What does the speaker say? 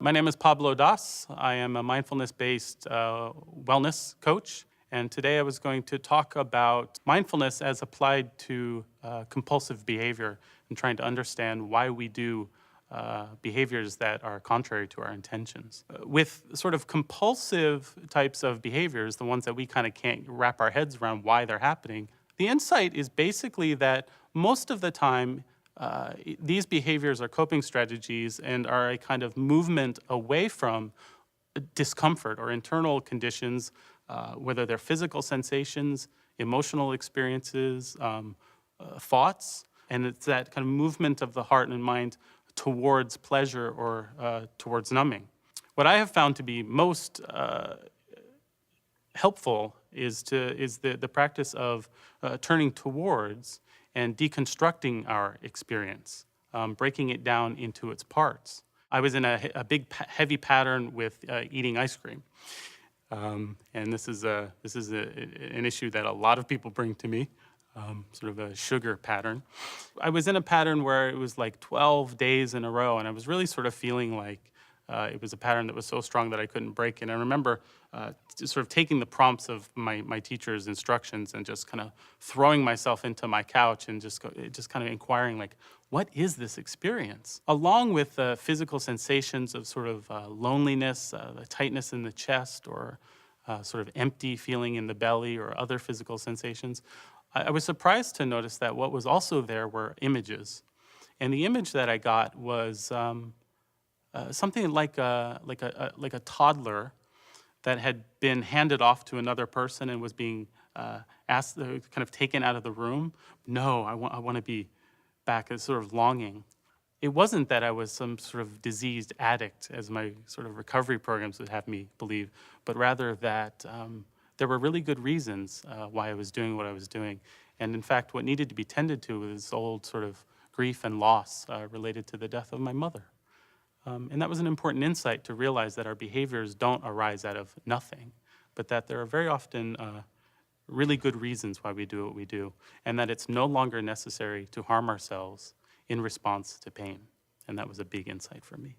My name is Pablo Das. I am a mindfulness-based wellness coach. And today I was going to talk about mindfulness as applied to compulsive behavior and trying to understand why we do behaviors that are contrary to our intentions. With sort of compulsive types of behaviors, the ones that we kind of can't wrap our heads around why they're happening, the insight is basically that most of the time, these behaviors are coping strategies and are a kind of movement away from discomfort or internal conditions, whether they're physical sensations, emotional experiences, thoughts, and it's that kind of movement of the heart and mind towards pleasure or towards numbing. What I have found to be most helpful is the practice of turning towards and deconstructing our experience, breaking it down into its parts. I was in a big, heavy pattern with eating ice cream. And this is an issue that a lot of people bring to me, sort of a sugar pattern. I was in a pattern where it was like 12 days in a row, and I was really sort of feeling like it was a pattern that was so strong that I couldn't break it. And I remember sort of taking the prompts of my teacher's instructions and just kind of throwing myself into my couch and just kind of inquiring, like, what is this experience? Along with the physical sensations of sort of loneliness, the tightness in the chest, or sort of empty feeling in the belly, or other physical sensations, I was surprised to notice that what was also there were images. And the image that I got was something like a toddler that had been handed off to another person and was being asked, kind of taken out of the room. No, I want to be back, as sort of longing. It wasn't that I was some sort of diseased addict, as my sort of recovery programs would have me believe, but rather that there were really good reasons why I was doing what I was doing. And in fact, what needed to be tended to was old sort of grief and loss related to the death of my mother. And that was an important insight, to realize that our behaviors don't arise out of nothing, but that there are very often really good reasons why we do what we do, and that it's no longer necessary to harm ourselves in response to pain. And that was a big insight for me.